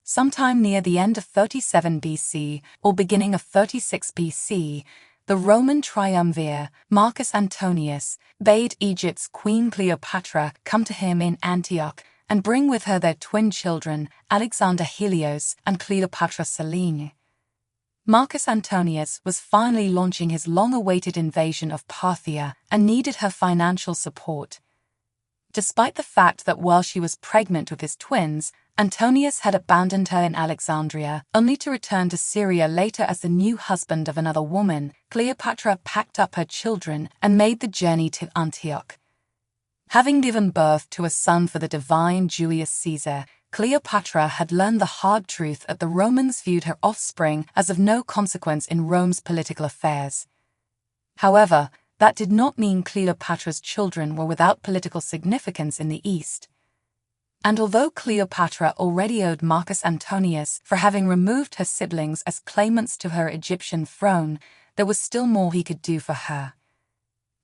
Sometime near the end of 37 BC or beginning of 36 BC, the Roman triumvir, Marcus Antonius, bade Egypt's Queen Cleopatra come to him in Antioch and bring with her their twin children, Alexander Helios and Cleopatra Selene. Marcus Antonius was finally launching his long-awaited invasion of Parthia and needed her financial support. Despite the fact that while she was pregnant with his twins, Antonius had abandoned her in Alexandria, only to return to Syria later as the new husband of another woman, Cleopatra packed up her children and made the journey to Antioch. Having given birth to a son for the divine Julius Caesar, Cleopatra had learned the hard truth that the Romans viewed her offspring as of no consequence in Rome's political affairs. However, that did not mean Cleopatra's children were without political significance in the East. And although Cleopatra already owed Marcus Antonius for having removed her siblings as claimants to her Egyptian throne, there was still more he could do for her.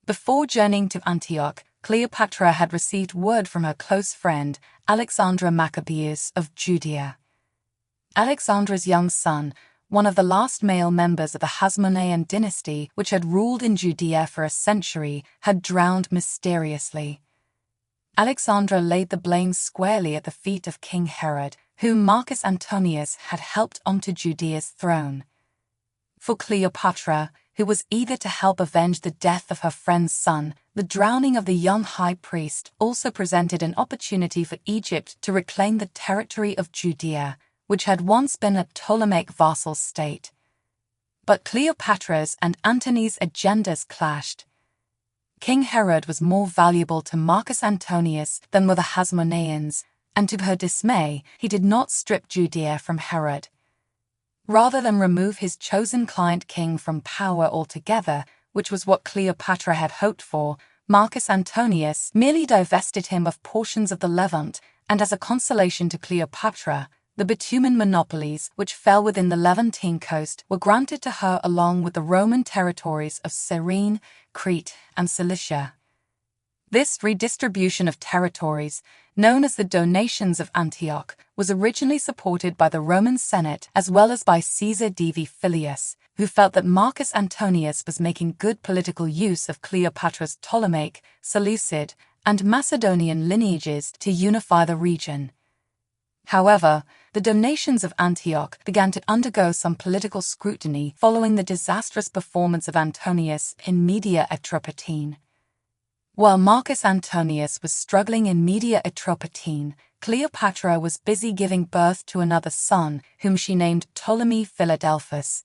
Before journeying to Antioch, Cleopatra had received word from her close friend, Alexandra Maccabeus of Judea. Alexandra's young son, one of the last male members of the Hasmonean dynasty which had ruled in Judea for a century, had drowned mysteriously. Alexandra laid the blame squarely at the feet of King Herod, whom Marcus Antonius had helped onto Judea's throne. For Cleopatra, who was eager to help avenge the death of her friend's son, the drowning of the young high priest also presented an opportunity for Egypt to reclaim the territory of Judea, which had once been a Ptolemaic vassal state. But Cleopatra's and Antony's agendas clashed. King Herod was more valuable to Marcus Antonius than were the Hasmoneans, and to her dismay, he did not strip Judea from Herod. Rather than remove his chosen client king from power altogether, which was what Cleopatra had hoped for, Marcus Antonius merely divested him of portions of the Levant, and as a consolation to Cleopatra, the bitumen monopolies which fell within the Levantine coast were granted to her along with the Roman territories of Cyrene, Crete, and Cilicia. This redistribution of territories, known as the Donations of Antioch, was originally supported by the Roman Senate as well as by Caesar Divi Filius, who felt that Marcus Antonius was making good political use of Cleopatra's Ptolemaic, Seleucid, and Macedonian lineages to unify the region. However, the Donations of Antioch began to undergo some political scrutiny following the disastrous performance of Antonius in Media Atropatene. While Marcus Antonius was struggling in Media Atropatene, Cleopatra was busy giving birth to another son, whom she named Ptolemy Philadelphus.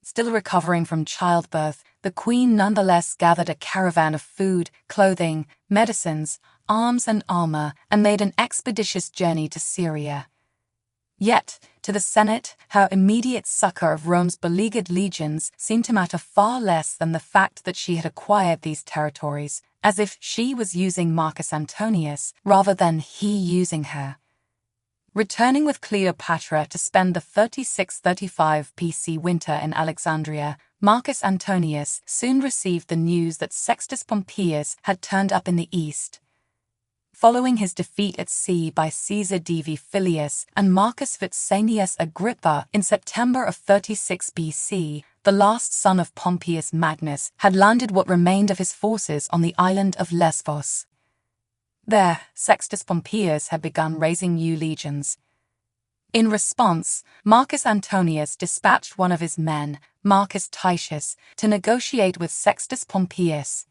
Still recovering from childbirth, the queen nonetheless gathered a caravan of food, clothing, medicines, arms and armor, and made an expeditious journey to Syria. Yet, to the Senate, her immediate succor of Rome's beleaguered legions seemed to matter far less than the fact that she had acquired these territories, as if she was using Marcus Antonius rather than he using her. Returning with Cleopatra to spend the 36-35 BC winter in Alexandria, Marcus Antonius soon received the news that Sextus Pompeius had turned up in the east. Following his defeat at sea by Caesar Divi Filius and Marcus Vipsanius Agrippa in September of 36 BC, the last son of Pompeius Magnus had landed what remained of his forces on the island of Lesbos. There, Sextus Pompeius had begun raising new legions. In response, Marcus Antonius dispatched one of his men, Marcus Titius, to negotiate with Sextus Pompeius.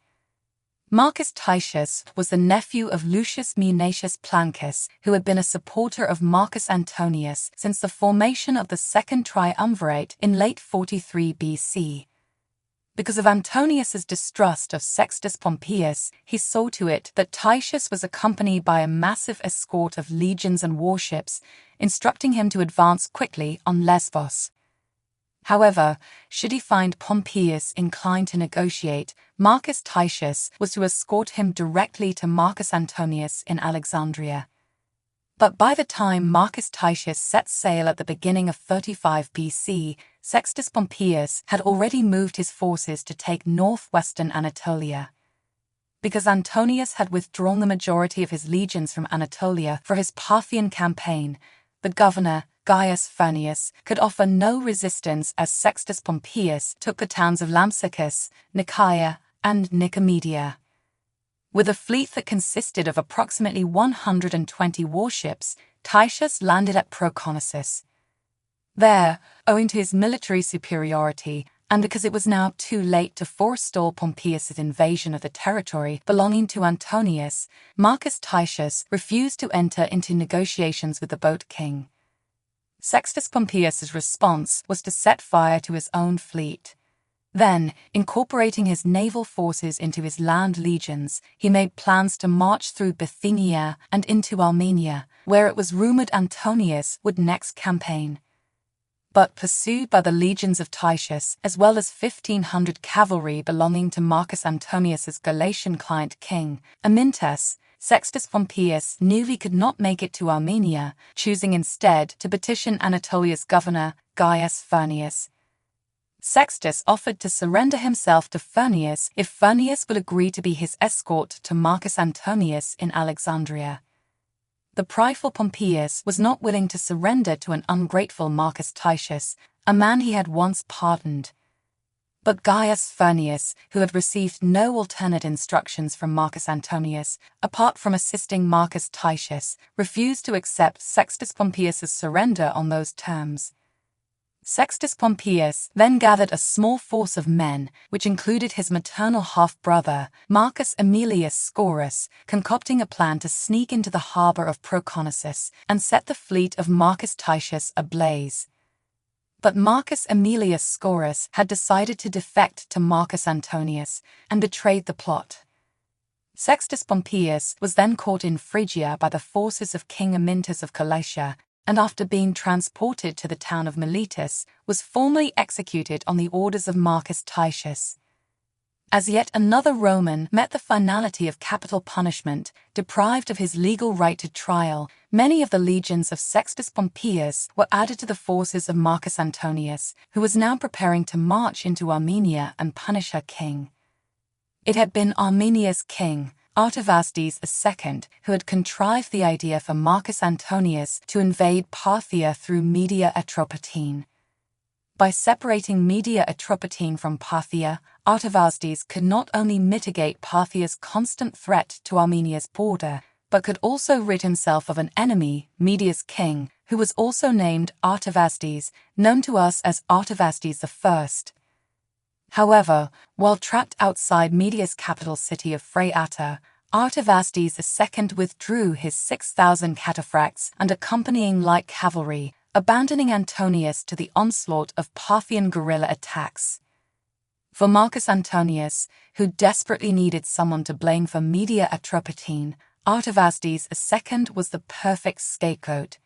Marcus Titius was the nephew of Lucius Munatius Plancus, who had been a supporter of Marcus Antonius since the formation of the Second Triumvirate in late 43 BC. Because of Antonius's distrust of Sextus Pompeius, he saw to it that Titius was accompanied by a massive escort of legions and warships, instructing him to advance quickly on Lesbos. However, should he find Pompeius inclined to negotiate, Marcus Titius was to escort him directly to Marcus Antonius in Alexandria. But by the time Marcus Titius set sail at the beginning of 35 BC, Sextus Pompeius had already moved his forces to take northwestern Anatolia. Because Antonius had withdrawn the majority of his legions from Anatolia for his Parthian campaign, the governor, Gaius Furnius, could offer no resistance as Sextus Pompeius took the towns of Lampsacus, Nicaea, and Nicomedia. With a fleet that consisted of approximately 120 warships, Titius landed at Proconnesus. There, owing to his military superiority, and because it was now too late to forestall Pompeius's invasion of the territory belonging to Antonius, Marcus Titius refused to enter into negotiations with the boat king. Sextus Pompeius's response was to set fire to his own fleet. Then, incorporating his naval forces into his land legions, he made plans to march through Bithynia and into Armenia, where it was rumored Antonius would next campaign. But pursued by the legions of Titius, as well as 1,500 cavalry belonging to Marcus Antonius's Galatian client king, Amyntas, Sextus Pompeius knew he could not make it to Armenia, choosing instead to petition Anatolia's governor, Gaius Furnius. Sextus offered to surrender himself to Furnius if Furnius would agree to be his escort to Marcus Antonius in Alexandria. The prideful Pompeius was not willing to surrender to an ungrateful Marcus Titius, a man he had once pardoned. But Gaius Furnius, who had received no alternate instructions from Marcus Antonius, apart from assisting Marcus Titius, refused to accept Sextus Pompeius's surrender on those terms. Sextus Pompeius then gathered a small force of men, which included his maternal half-brother, Marcus Aemilius Scaurus, concocting a plan to sneak into the harbor of Proconnesus and set the fleet of Marcus Titius ablaze. But Marcus Aemilius Scaurus had decided to defect to Marcus Antonius and betrayed the plot. Sextus Pompeius was then caught in Phrygia by the forces of King Amyntas of Galatia, and after being transported to the town of Miletus, was formally executed on the orders of Marcus Titius. As yet another Roman met the finality of capital punishment, deprived of his legal right to trial, many of the legions of Sextus Pompeius were added to the forces of Marcus Antonius, who was now preparing to march into Armenia and punish her king. It had been Armenia's king, Artavasdes II, who had contrived the idea for Marcus Antonius to invade Parthia through Media Atropatene. By separating Media Atropatene from Parthia, Artavasdes could not only mitigate Parthia's constant threat to Armenia's border, but could also rid himself of an enemy, Media's king, who was also named Artavasdes, known to us as Artavasdes I. However, while trapped outside Media's capital city of Phraates, Artavasdes II withdrew his 6,000 cataphracts and accompanying light cavalry, abandoning Antonius to the onslaught of Parthian guerrilla attacks. For Marcus Antonius, who desperately needed someone to blame for Media Atropatene, Artavasdes II was the perfect scapegoat.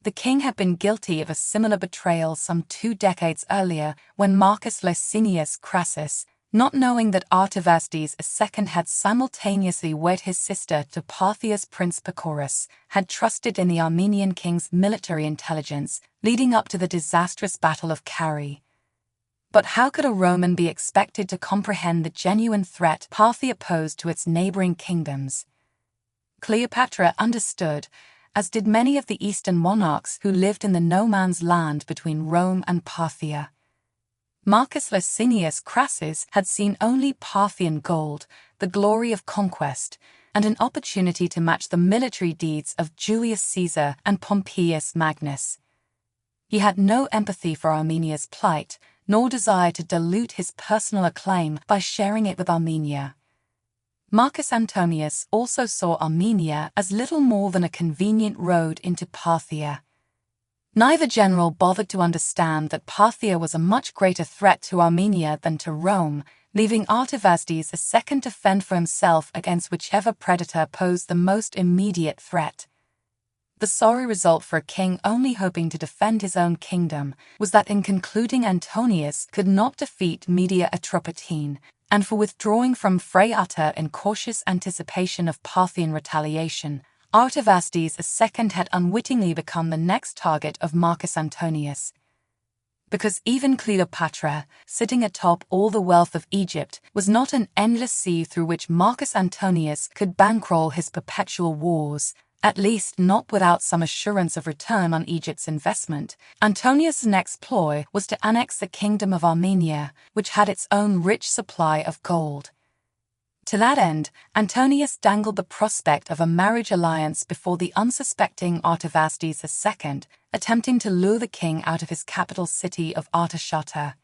The king had been guilty of a similar betrayal some 2 decades earlier when Marcus Licinius Crassus, not knowing that Artavasdes II had simultaneously wed his sister to Parthia's Prince Pacorus, had trusted in the Armenian king's military intelligence, leading up to the disastrous Battle of Carrhae. But how could a Roman be expected to comprehend the genuine threat Parthia posed to its neighboring kingdoms? Cleopatra understood, as did many of the Eastern monarchs who lived in the no-man's land between Rome and Parthia. Marcus Licinius Crassus had seen only Parthian gold, the glory of conquest, and an opportunity to match the military deeds of Julius Caesar and Pompeius Magnus. He had no empathy for Armenia's plight, nor desire to dilute his personal acclaim by sharing it with Armenia. Marcus Antonius also saw Armenia as little more than a convenient road into Parthia. Neither general bothered to understand that Parthia was a much greater threat to Armenia than to Rome, leaving Artavasdes II to fend for himself against whichever predator posed the most immediate threat. The sorry result for a king only hoping to defend his own kingdom was that in concluding Antonius could not defeat Media Atropatene, and for withdrawing from Phraates in cautious anticipation of Parthian retaliation, Artavasdes II had unwittingly become the next target of Marcus Antonius. Because even Cleopatra, sitting atop all the wealth of Egypt, was not an endless sea through which Marcus Antonius could bankroll his perpetual wars, At least not without some assurance of return on Egypt's investment. Antonius' next ploy was to annex the kingdom of Armenia, which had its own rich supply of gold. To that end, Antonius dangled the prospect of a marriage alliance before the unsuspecting Artavasdes II, attempting to lure the king out of his capital city of Artashata.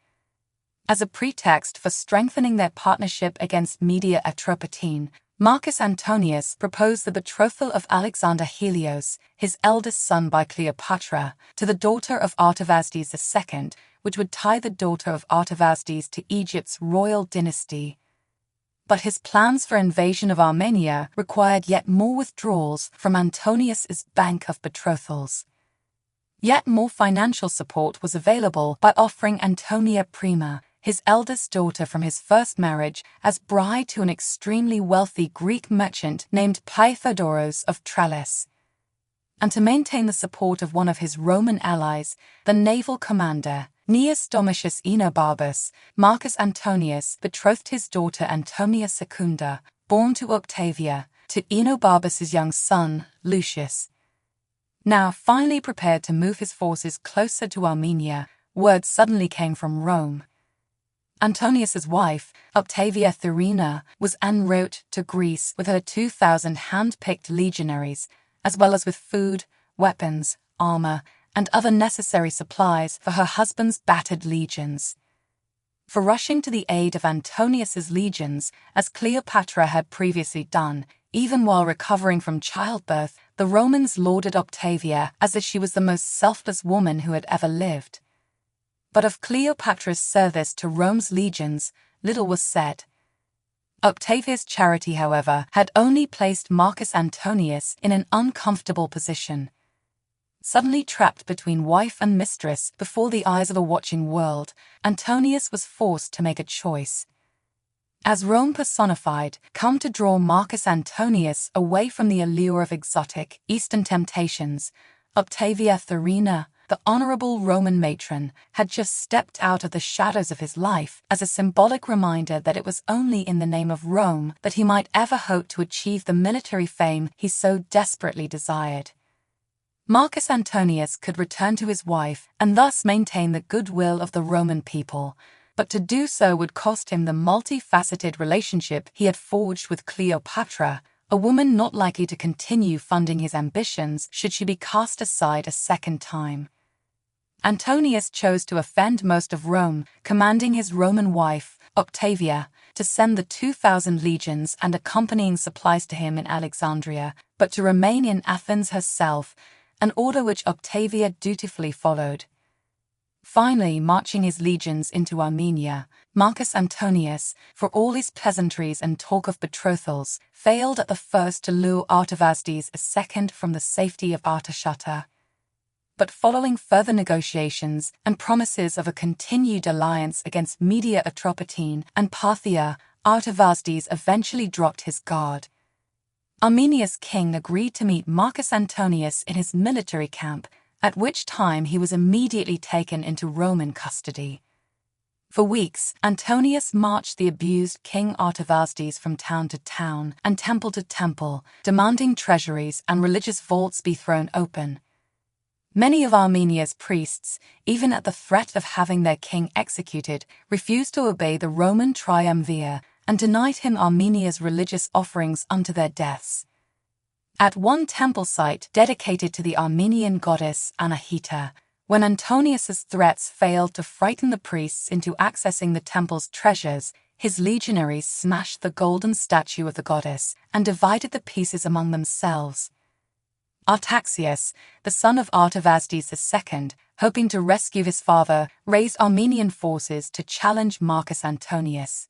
As a pretext for strengthening their partnership against Media Atropatene, Marcus Antonius proposed the betrothal of Alexander Helios, his eldest son by Cleopatra, to the daughter of Artavasdes II, which would tie the daughter of Artavasdes to Egypt's royal dynasty. But his plans for invasion of Armenia required yet more withdrawals from Antonius's bank of betrothals. Yet more financial support was available by offering Antonia Prima, his eldest daughter from his first marriage, as bride to an extremely wealthy Greek merchant named Pythodoros of Tralles. And to maintain the support of one of his Roman allies, the naval commander, Gnaeus Domitius Aenobarbus, Marcus Antonius betrothed his daughter Antonia Secunda, born to Octavia, to Aenobarbus's young son, Lucius. Now finally prepared to move his forces closer to Armenia, word suddenly came from Rome. Antonius's wife, Octavia Thurina, was en route to Greece with her 2,000 hand-picked legionaries, as well as with food, weapons, armor, and other necessary supplies for her husband's battered legions. For rushing to the aid of Antonius's legions, as Cleopatra had previously done, even while recovering from childbirth, the Romans lauded Octavia as if she was the most selfless woman who had ever lived. But of Cleopatra's service to Rome's legions, little was said. Octavia's charity, however, had only placed Marcus Antonius in an uncomfortable position. Suddenly trapped between wife and mistress before the eyes of a watching world, Antonius was forced to make a choice. As Rome personified, come to draw Marcus Antonius away from the allure of exotic, Eastern temptations, Octavia Thurina, the honorable Roman matron, had just stepped out of the shadows of his life as a symbolic reminder that it was only in the name of Rome that he might ever hope to achieve the military fame he so desperately desired. Marcus Antonius could return to his wife and thus maintain the goodwill of the Roman people, but to do so would cost him the multifaceted relationship he had forged with Cleopatra, a woman not likely to continue funding his ambitions should she be cast aside a second time. Antonius chose to offend most of Rome, commanding his Roman wife, Octavia, to send the 2,000 legions and accompanying supplies to him in Alexandria, but to remain in Athens herself, an order which Octavia dutifully followed. Finally, marching his legions into Armenia, Marcus Antonius, for all his pleasantries and talk of betrothals, failed at the first to lure Artavasdes II from the safety of Artashata. But following further negotiations and promises of a continued alliance against Media Atropatene and Parthia, Artavasdes eventually dropped his guard. Armenia's king agreed to meet Marcus Antonius in his military camp, at which time he was immediately taken into Roman custody. For weeks, Antonius marched the abused King Artavasdes from town to town and temple to temple, demanding treasuries and religious vaults be thrown open. Many of Armenia's priests, even at the threat of having their king executed, refused to obey the Roman triumvir and denied him Armenia's religious offerings unto their deaths. At one temple site dedicated to the Armenian goddess Anahita, when Antonius's threats failed to frighten the priests into accessing the temple's treasures, his legionaries smashed the golden statue of the goddess and divided the pieces among themselves. Artaxias, the son of Artavasdes II, hoping to rescue his father, raised Armenian forces to challenge Marcus Antonius.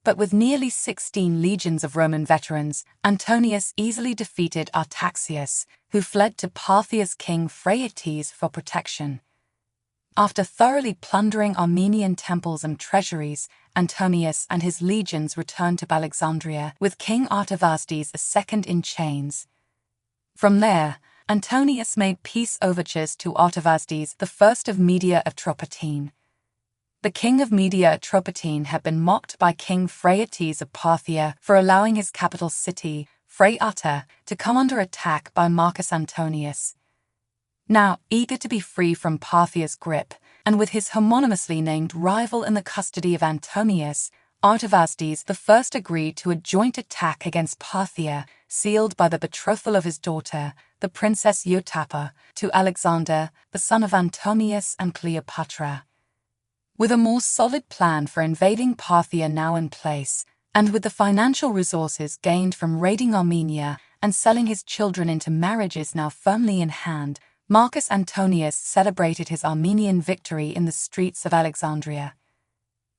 But with nearly 16 legions of Roman veterans, Antonius easily defeated Artaxias, who fled to Parthia's king Phraates for protection. After thoroughly plundering Armenian temples and treasuries, Antonius and his legions returned to Alexandria with King Artavasdes II in chains. From there, Antonius made peace overtures to Artavasdes I of Media Atropatene. The king of Media Atropatene had been mocked by King Phraates of Parthia for allowing his capital city, Phraates, to come under attack by Marcus Antonius. Now, eager to be free from Parthia's grip, and with his homonymously named rival in the custody of Antonius, Artavasdes I agreed to a joint attack against Parthia, sealed by the betrothal of his daughter, the Princess Eutapa, to Alexander, the son of Antonius and Cleopatra. With a more solid plan for invading Parthia now in place, and with the financial resources gained from raiding Armenia and selling his children into marriages now firmly in hand, Marcus Antonius celebrated his Armenian victory in the streets of Alexandria.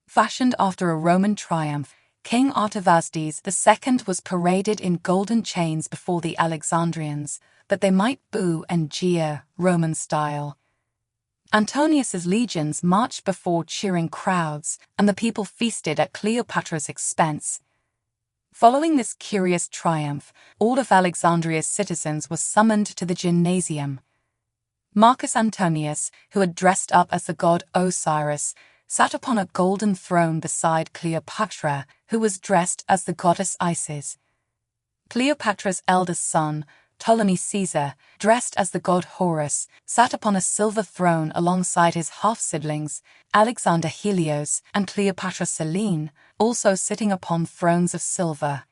Fashioned after a Roman triumph, King Artavasdes II was paraded in golden chains before the Alexandrians, that they might boo and jeer, Roman style. Antonius's legions marched before cheering crowds, and the people feasted at Cleopatra's expense. Following this curious triumph, all of Alexandria's citizens were summoned to the gymnasium. Marcus Antonius, who had dressed up as the god Osiris, sat upon a golden throne beside Cleopatra, who was dressed as the goddess Isis. Cleopatra's eldest son, Ptolemy Caesar, dressed as the god Horus, sat upon a silver throne alongside his half-siblings, Alexander Helios and Cleopatra Selene, also sitting upon thrones of silver.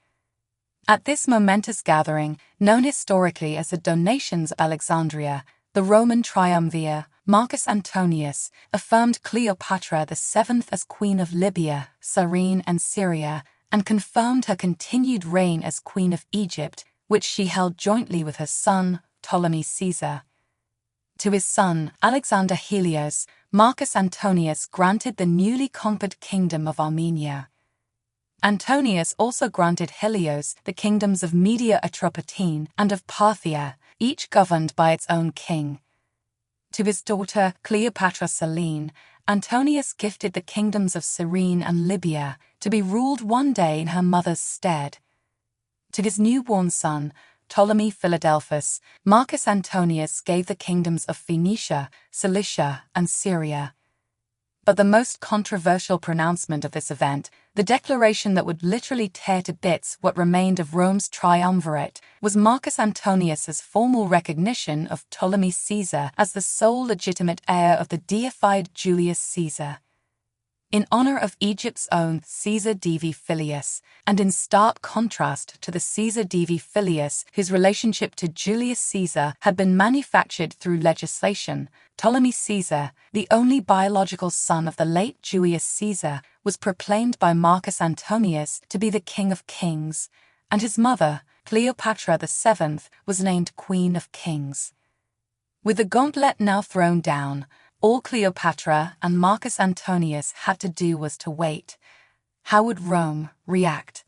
At this momentous gathering, known historically as the Donations of Alexandria, the Roman triumvir, Marcus Antonius, affirmed Cleopatra VII as Queen of Libya, Cyrene and Syria, and confirmed her continued reign as Queen of Egypt, which she held jointly with her son, Ptolemy Caesar. To his son, Alexander Helios, Marcus Antonius granted the newly conquered kingdom of Armenia. Antonius also granted Helios the kingdoms of Media Atropatene and of Parthia, each governed by its own king. To his daughter, Cleopatra Selene, Antonius gifted the kingdoms of Cyrene and Libya, to be ruled one day in her mother's stead. To his newborn son, Ptolemy Philadelphus, Marcus Antonius gave the kingdoms of Phoenicia, Cilicia, and Syria. But the most controversial pronouncement of this event, the declaration that would literally tear to bits what remained of Rome's triumvirate, was Marcus Antonius's formal recognition of Ptolemy Caesar as the sole legitimate heir of the deified Julius Caesar. In honor of Egypt's own Caesar Divi Filius, and in stark contrast to the Caesar Divi Filius whose relationship to Julius Caesar had been manufactured through legislation, Ptolemy Caesar, the only biological son of the late Julius Caesar, was proclaimed by Marcus Antonius to be the King of Kings, and his mother, Cleopatra VII, was named Queen of Kings. With the gauntlet now thrown down, all Cleopatra and Marcus Antonius had to do was to wait. How would Rome react?